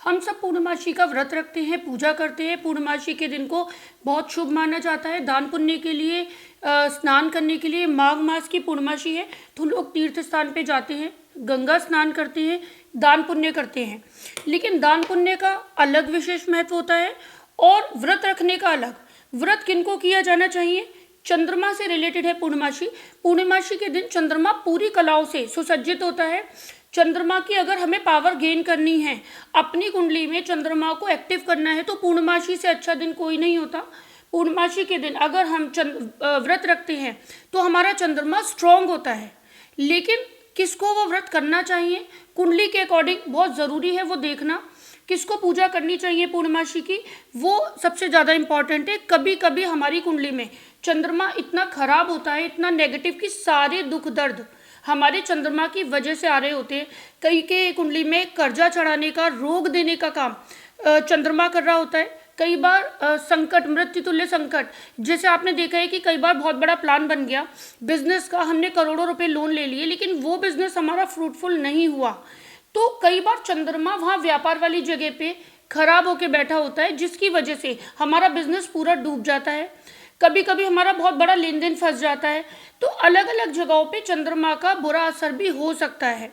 हम सब पूर्णमासी का व्रत रखते हैं, पूजा करते हैं। पूर्णमासी के दिन को बहुत शुभ माना जाता है दान पुण्य के लिए, स्नान करने के लिए। माघ मास की पूर्णमासी है तो लोग तीर्थ स्थान पे जाते हैं, गंगा स्नान करते हैं, दान पुण्य करते हैं। लेकिन दान पुण्य का अलग विशेष महत्व होता है और व्रत रखने का अलग। व्रत किनको किया जाना चाहिए? चंद्रमा से रिलेटेड है पूर्णमासी। पूर्णमासी के दिन चंद्रमा पूरी कलाओं से सुसज्जित होता है। चंद्रमा की अगर हमें पावर गेन करनी है, अपनी कुंडली में चंद्रमा को एक्टिव करना है, तो पूर्णमासी से अच्छा दिन कोई नहीं होता। पूर्णमासी के दिन अगर हम व्रत रखते हैं तो हमारा चंद्रमा स्ट्रांग होता है। लेकिन किसको वो व्रत करना चाहिए? कुंडली के अकॉर्डिंग बहुत ज़रूरी है वो देखना किसको पूजा करनी चाहिए पूर्णमासी की, वो सबसे ज़्यादा इम्पॉर्टेंट है। कभी कभी हमारी कुंडली में चंद्रमा इतना खराब होता है, इतना नेगेटिव, कि सारे दुख दर्द हमारे चंद्रमा की वजह से आ रहे होते हैं। कई के कुंडली में कर्जा चढ़ाने का, रोग देने का काम चंद्रमा कर रहा होता है। कई बार संकट, मृत्यु तुल्य संकट, जैसे आपने देखा है कि कई बार बहुत बड़ा प्लान बन गया बिजनेस का, हमने करोड़ों रुपए लोन ले लिए, लेकिन वो बिजनेस हमारा फ्रूटफुल नहीं हुआ। तो कई बार चंद्रमा वहाँ व्यापार वाली जगह पे खराब होके बैठा होता है, जिसकी वजह से हमारा बिजनेस पूरा डूब जाता है। कभी कभी हमारा बहुत बड़ा लेन देन फंस जाता है। तो अलग अलग जगहों पे चंद्रमा का बुरा असर भी हो सकता है।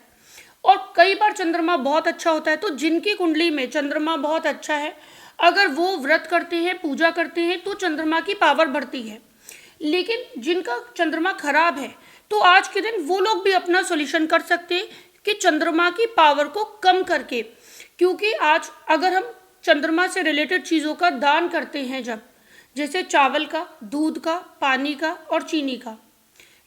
और कई बार चंद्रमा बहुत अच्छा होता है। तो जिनकी कुंडली में चंद्रमा बहुत अच्छा है, अगर वो व्रत करते हैं, पूजा करते हैं, तो चंद्रमा की पावर बढ़ती है। लेकिन जिनका चंद्रमा खराब है, तो आज के दिन वो लोग भी अपना सॉल्यूशन कर सकते हैं कि चंद्रमा की पावर को कम करके। क्योंकि आज अगर हम चंद्रमा से रिलेटेड चीज़ों का दान करते हैं, जब जैसे चावल का, दूध का, पानी का और चीनी का,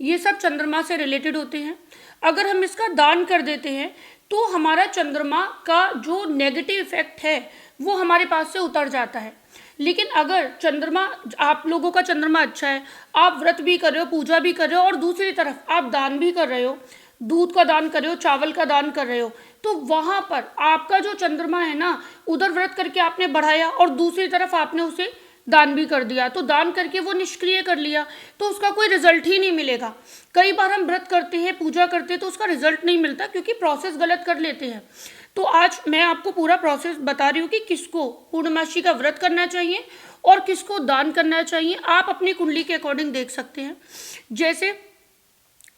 ये सब चंद्रमा से रिलेटेड होते हैं। अगर हम इसका दान कर देते हैं तो हमारा चंद्रमा का जो नेगेटिव इफेक्ट है वो हमारे पास से उतर जाता है। लेकिन अगर चंद्रमा, आप लोगों का चंद्रमा अच्छा है, आप व्रत भी कर रहे हो, पूजा भी कर रहे हो, और दूसरी तरफ आप दान भी कर रहे हो, दूध का दान कर रहे हो, चावल का दान कर रहे हो, तो वहाँ पर आपका जो चंद्रमा है ना, उधर व्रत करके आपने बढ़ाया और दूसरी तरफ आपने उसे दान भी कर दिया, तो दान करके वो निष्क्रिय कर लिया, तो उसका कोई रिजल्ट ही नहीं मिलेगा। कई बार हम व्रत करते हैं, पूजा करते हैं, तो उसका रिजल्ट नहीं मिलता क्योंकि प्रोसेस गलत कर लेते हैं। तो आज मैं आपको पूरा प्रोसेस बता रही हूँ कि किसको पूर्णमासी का व्रत करना चाहिए और किसको दान करना चाहिए। आप अपनी कुंडली के अकॉर्डिंग देख सकते हैं। जैसे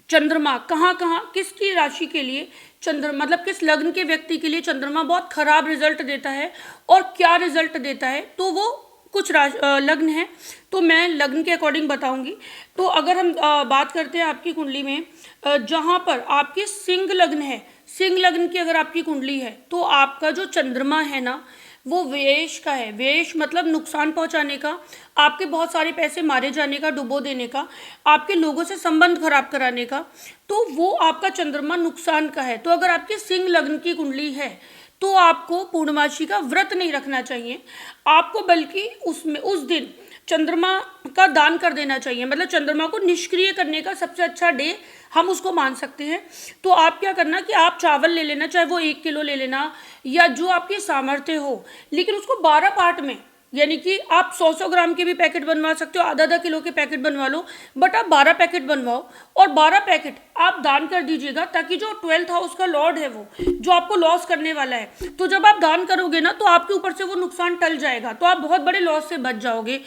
चंद्रमा कहाँ कहाँ, किसकी राशि के लिए चंद्रमा, मतलब किस लग्न के व्यक्ति के लिए चंद्रमा बहुत खराब रिजल्ट देता है और क्या रिजल्ट देता है, तो वो कुछ लग्न है, तो मैं लग्न के अकॉर्डिंग बताऊंगी। तो अगर हम बात करते हैं आपकी कुंडली में, जहाँ पर आपकी सिंह लग्न है, सिंह लग्न की अगर आपकी कुंडली है, तो आपका जो चंद्रमा है ना, वो व्ययेश का है। व्ययेश मतलब नुकसान पहुंचाने का, आपके बहुत सारे पैसे मारे जाने का, डुबो देने का, आपके लोगों से संबंध खराब कराने का, तो वो आपका चंद्रमा नुकसान का है। तो अगर आपकी सिंह लग्न की कुंडली है तो आपको पूर्णमासी का व्रत नहीं रखना चाहिए, आपको बल्कि उसमें उस दिन चंद्रमा का दान कर देना चाहिए। मतलब चंद्रमा को निष्क्रिय करने का सबसे अच्छा डे हम उसको मान सकते हैं। तो आप क्या करना कि आप चावल ले लेना, चाहे वो 1 किलो ले लेना या जो आपकी सामर्थ्य हो, लेकिन उसको 12 पार्ट में, यानी कि आप 100-100 ग्राम के भी पैकेट बनवा सकते हो, आधा किलो के पैकेट बनवा लो, बट आप 12 पैकेट बनवाओ और 12 पैकेट आप दान कर दीजिएगा, ताकि जो 12th हाउस का लॉर्ड है, वो जो आपको लॉस करने वाला है, तो जब आप दान करोगे ना, तो आपके ऊपर से वो नुकसान टल जाएगा, तो आप बहुत बड़े लॉस से बच जाओगे।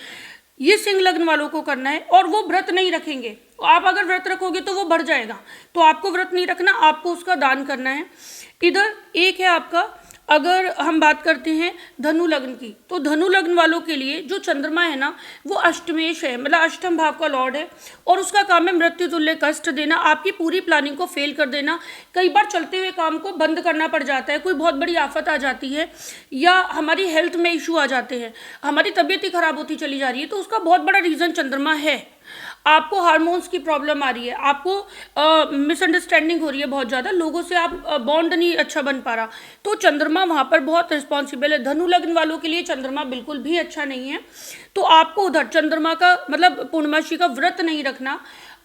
ये सिंह लग्न वालों को करना है। और वो व्रत नहीं रखेंगे, आप अगर व्रत रखोगे तो वो बढ़ जाएगा, तो आपको व्रत नहीं रखना, आपको उसका दान करना है। इधर एक है आपका, अगर हम बात करते हैं धनु लग्न की, तो धनु लग्न वालों के लिए जो चंद्रमा है ना, वो अष्टमेश है, मतलब अष्टम भाव का लॉर्ड है, और उसका काम है मृत्यु तुल्य कष्ट देना, आपकी पूरी प्लानिंग को फेल कर देना। कई बार चलते हुए काम को बंद करना पड़ जाता है, कोई बहुत बड़ी आफत आ जाती है या हमारी हेल्थ में इशू आ जाते हैं, हमारी तबीयत ही खराब होती चली जा रही है, तो उसका बहुत बड़ा रीज़न चंद्रमा है। आपको हार्मोन्स की प्रॉब्लम आ रही है, आपको मिसअंडरस्टैंडिंग हो रही है बहुत ज़्यादा, लोगों से आप बॉन्ड नहीं अच्छा बन पा रहा, तो चंद्रमा वहाँ पर बहुत रिस्पॉन्सिबल है। धनु लग्न वालों के लिए चंद्रमा बिल्कुल भी अच्छा नहीं है, तो आपको उधर चंद्रमा का मतलब पूर्णमासी का व्रत नहीं रखना,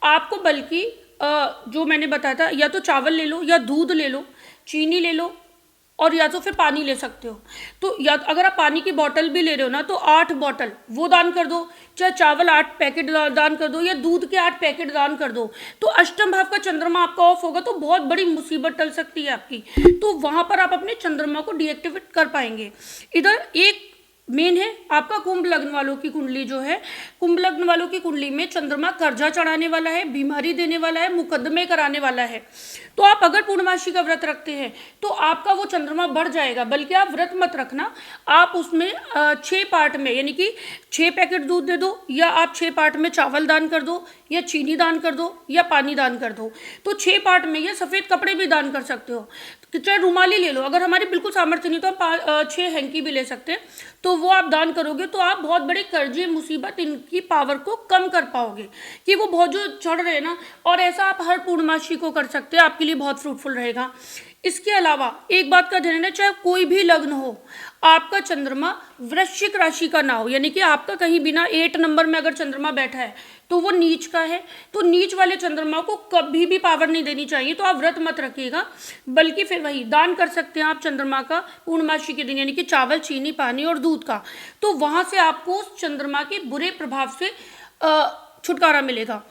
आपको बल्कि जो मैंने बताया था, या तो चावल ले लो, या दूध ले लो, चीनी ले लो, और या तो फिर पानी ले सकते हो। तो या अगर आप पानी की बॉटल भी ले रहे हो ना, तो 8 बॉटल वो दान कर दो, चाहे चावल 8 पैकेट दान कर दो, या दूध के 8 पैकेट दान कर दो। तो अष्टम भाव का चंद्रमा आपका ऑफ होगा तो बहुत बड़ी मुसीबत टल सकती है आपकी, तो वहां पर आप अपने चंद्रमा को डीएक्टिवेट कर पाएंगे। इधर एक मेन है आपका कुंभ लग्न वालों की कुंडली जो है, कुंभ लग्न वालों की कुंडली में चंद्रमा कर्जा चढ़ाने वाला है, बीमारी देने वाला है, मुकदमे कराने वाला है। तो आप अगर पूर्णमासी का व्रत रखते हैं तो आपका वो चंद्रमा बढ़ जाएगा, बल्कि आप व्रत मत रखना, आप उसमें 6 पार्ट में, यानी कि 6 पैकेट दूध दे दो, या आप 6 पार्ट में चावल दान कर दो, या चीनी दान कर दो, या पानी दान कर दो। तो 6 पार्ट में, या सफ़ेद कपड़े भी दान कर सकते हो, चाहे रुमाली ले लो, अगर हमारी बिल्कुल सामर्थ्य नहीं तो आप 6 हैंकी भी ले सकते हैं, तो वो आप दान करोगे तो आप बहुत बड़े कर्जे मुसीबत इनकी पावर को कम कर पाओगे, कि वो बहुत जो चढ़ रहे हैं ना। और ऐसा आप हर पूर्णमासी को कर सकते हैं, आपके लिए बहुत फ्रूटफुल रहेगा। इसके अलावा एक बात का ध्यान रखना, चाहे कोई भी लग्न हो, आपका चंद्रमा वृश्चिक राशि का ना हो, यानी कि आपका कहीं बिना 8 नंबर में अगर चंद्रमा बैठा है तो वो नीच का है, तो नीच वाले चंद्रमा को कभी भी पावर नहीं देनी चाहिए, तो आप व्रत मत रखिएगा, बल्कि फिर वही दान कर सकते हैं आप चंद्रमा का पूर्णमासी के दिन, यानी कि चावल, चीनी, पानी और दूध का। तो वहाँ से आपको उस चंद्रमा के बुरे प्रभाव से छुटकारा मिलेगा।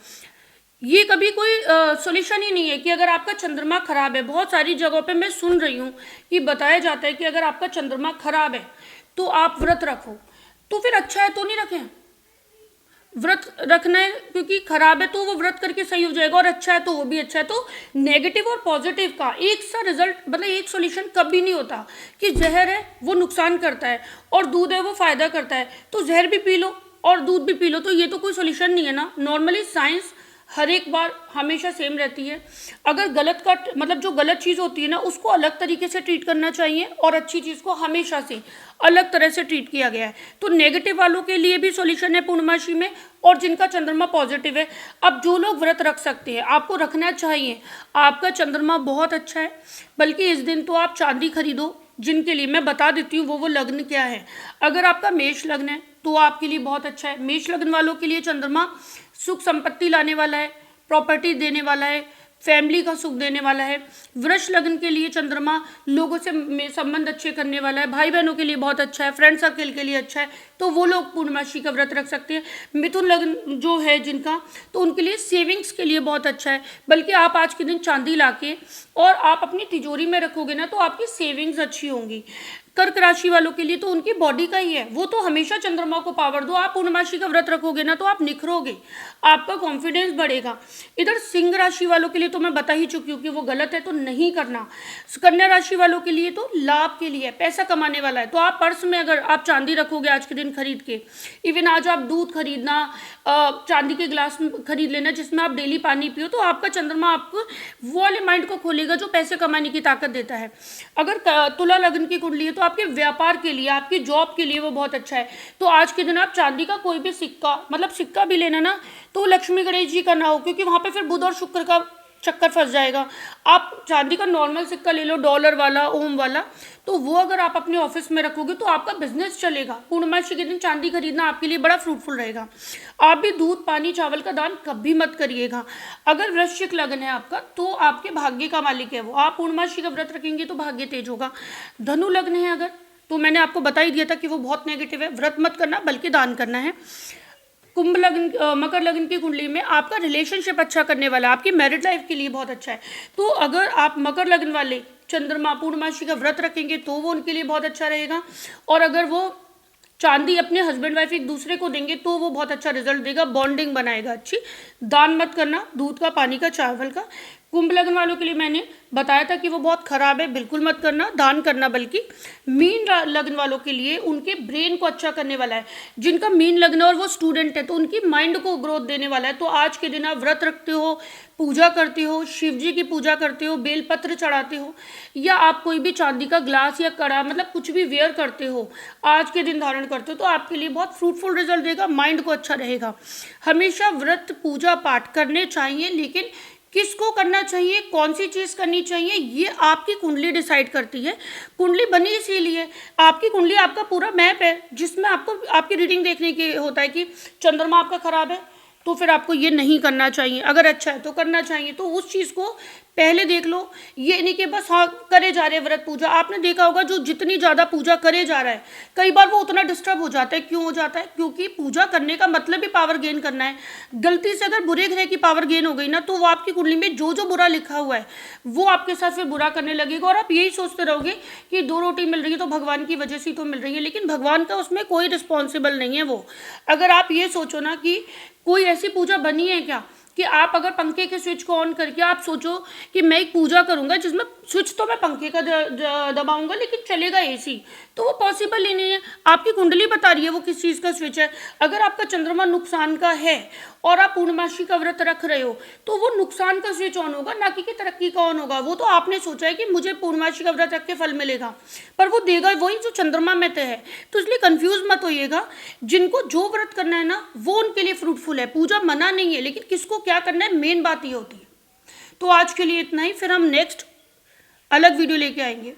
ये कभी कोई सॉल्यूशन ही नहीं है कि अगर आपका चंद्रमा खराब है, बहुत सारी जगहों पे मैं सुन रही हूँ कि बताया जाता है कि अगर आपका चंद्रमा खराब है तो आप व्रत रखो, तो फिर अच्छा है तो नहीं रखें, व्रत रखना है, क्योंकि खराब है तो वो व्रत करके सही हो जाएगा, और अच्छा है तो वो भी अच्छा है। तो नेगेटिव और पॉजिटिव का एक सा रिजल्ट, मतलब एक सॉल्यूशन कभी नहीं होता, कि जहर है वो नुकसान करता है और दूध है वो फायदा करता है, तो जहर भी पी लो और दूध भी पी लो, तो ये तो कोई सॉल्यूशन नहीं है ना। नॉर्मली साइंस हर एक बार हमेशा सेम रहती है। अगर गलत का मतलब जो गलत चीज़ होती है ना, उसको अलग तरीके से ट्रीट करना चाहिए, और अच्छी चीज़ को हमेशा से अलग तरह से ट्रीट किया गया है। तो नेगेटिव वालों के लिए भी सॉल्यूशन है पूर्णमासी में, और जिनका चंद्रमा पॉजिटिव है, अब जो लोग व्रत रख सकते हैं आपको रखना चाहिए, आपका चंद्रमा बहुत अच्छा है। बल्कि इस दिन तो आप चांदी खरीदो, जिनके लिए मैं बता देती हूँ वो लग्न क्या है। अगर आपका मेष लग्न है तो आपके लिए बहुत अच्छा है। मेष लग्न वालों के लिए चंद्रमा सुख संपत्ति लाने वाला है, प्रॉपर्टी देने वाला है, फैमिली का सुख देने वाला है। वृष लग्न के लिए चंद्रमा लोगों से संबंध अच्छे करने वाला है, भाई बहनों के लिए बहुत अच्छा है, फ्रेंड सर्कल के लिए अच्छा है, तो वो लोग पूर्णमासी का व्रत रख सकते हैं। मिथुन लग्न जो है जिनका, तो उनके लिए सेविंग्स के लिए बहुत अच्छा है, बल्कि आप आज के दिन चांदी लाके और आप अपनी तिजोरी में रखोगे ना, तो आपकी सेविंग्स अच्छी होंगी। कर्क राशि वालों के लिए तो उनकी बॉडी का ही है, वो तो हमेशा चंद्रमा को पावर दो, आप पूर्णमासी का व्रत रखोगे ना तो आप निखरोगे, आपका कॉन्फिडेंस बढ़ेगा। इधर सिंह राशि वालों के लिए तो मैं बता ही चुकी हूँ कि वो गलत है, तो नहीं करना। कन्या राशि वालों के लिए तो लाभ के लिए, पैसा कमाने वाला है, तो आप पर्स में अगर आप चांदी रखोगे आज के दिन खरीद के, इवन आज आप दूध खरीदना, चांदी के गिलास खरीद लेना जिसमें आप डेली पानी पियो, तो आपका चंद्रमा आपको वो वाले माइंड को खोलेगा जो पैसे कमाने की ताकत देता है। अगर तुला लग्न की कुंडली है तो आपके व्यापार के लिए, आपकी जॉब के लिए वो बहुत अच्छा है। तो आज के दिन आप चांदी का कोई भी सिक्का, मतलब सिक्का भी लेना ना, तो लक्ष्मी गणेश जी का ना हो, क्योंकि वहाँ पे फिर बुध और शुक्र का चक्कर फंस जाएगा। आप चांदी का नॉर्मल सिक्का ले लो, डॉलर वाला, ओम वाला, तो वो अगर आप अपने ऑफिस में रखोगे तो आपका बिजनेस चलेगा। पूर्णमासी के दिन चांदी खरीदना आपके लिए बड़ा फ्रूटफुल रहेगा। आप भी दूध, पानी, चावल का दान कभी मत करिएगा। अगर वृश्चिक लग्न है आपका तो आपके भाग्य का मालिक है वो, आप पूर्णमासी का व्रत रखेंगे तो भाग्य तेज होगा। धनु लग्न है अगर, तो मैंने आपको बता ही दिया था कि वो बहुत नेगेटिव है, व्रत मत करना बल्कि दान करना है। कुंभ लग्न, मकर लग्न की कुंडली में आपका रिलेशनशिप अच्छा करने वाला, आपकी मैरिड लाइफ के लिए बहुत अच्छा है। तो अगर आप मकर लग्न वाले चंद्रमा पूर्णमासी का व्रत रखेंगे तो वो उनके लिए बहुत अच्छा रहेगा। और अगर वो चांदी अपने हस्बैंड वाइफ एक दूसरे को देंगे तो वो बहुत अच्छा रिजल्ट देगा, बॉन्डिंग बनाएगा अच्छी। दान मत करना दूध का, पानी का, चावल का। कुंभ लग्न वालों के लिए मैंने बताया था कि वो बहुत खराब है, बिल्कुल मत करना, दान करना। बल्कि मीन लग्न वालों के लिए उनके ब्रेन को अच्छा करने वाला है। जिनका मीन लग्न और वो स्टूडेंट है तो उनकी माइंड को ग्रोथ देने वाला है। तो आज के दिन आप व्रत रखते हो, पूजा करते हो, शिव जी की पूजा करते हो, बेलपत्र चढ़ाते हो, या आप कोई भी चांदी का ग्लास या कड़ा, मतलब कुछ भी वेयर करते हो, आज के दिन धारण करते हो, तो आपके लिए बहुत फ्रूटफुल रिजल्ट देगा, माइंड को अच्छा रहेगा। हमेशा व्रत, पूजा, पाठ करने चाहिए, लेकिन किसको करना चाहिए, कौन सी चीज़ करनी चाहिए, ये आपकी कुंडली डिसाइड करती है। कुंडली बनी इसीलिए, आपकी कुंडली आपका पूरा मैप है जिसमें आपको आपकी रीडिंग देखने की होता है कि चंद्रमा आपका खराब है, तो फिर आपको ये नहीं करना चाहिए। अगर अच्छा है तो करना चाहिए। तो उस चीज़ को पहले देख लो। ये नहीं कि बस हाँ करे जा रहे व्रत पूजा। आपने देखा होगा जो जितनी ज़्यादा पूजा करे जा रहा है, कई बार वो उतना डिस्टर्ब हो जाता है। क्यों हो जाता है? क्योंकि पूजा करने का मतलब भी पावर गेन करना है। गलती से अगर बुरे ग्रह की पावर गेन हो गई ना, तो वो आपकी कुंडली में जो जो बुरा लिखा हुआ है वो आपके साथ फिर बुरा करने लगेगा, और आप यही सोचते रहोगे कि 2 रोटी मिल रही है तो भगवान की वजह से ही तो मिल रही है, लेकिन भगवान का उसमें कोई रिस्पॉन्सिबल नहीं है वो। अगर आप ये सोचो ना कि कोई ऐसी पूजा बनी है क्या कि आप अगर पंखे के स्विच को ऑन करके आप सोचो कि मैं एक पूजा करूंगा जिसमें स्विच तो मैं पंखे का दबाऊंगा लेकिन चलेगा एसी, तो वो पॉसिबल ही नहीं है। आपकी कुंडली बता रही है वो किस चीज़ का स्विच है। अगर आपका चंद्रमा नुकसान का है और आप पूर्णमासी का व्रत रख रहे हो, तो वो नुकसान का स्विच ऑन होगा, ना कि तरक्की का ऑन होगा। वो तो आपने सोचा है कि मुझे पूर्णमासी का व्रत रख के फल मिलेगा, पर वो देगा वही जो चंद्रमा में तय है। तो इसलिए कंफ्यूज मत होइएगा। जिनको जो व्रत करना है ना, वो उनके लिए फ्रूटफुल है। पूजा मना नहीं है, लेकिन किसको क्या करना है, मेन बात ये होती है। तो आज के लिए इतना ही, फिर हम नेक्स्ट अलग वीडियो लेके आएंगे।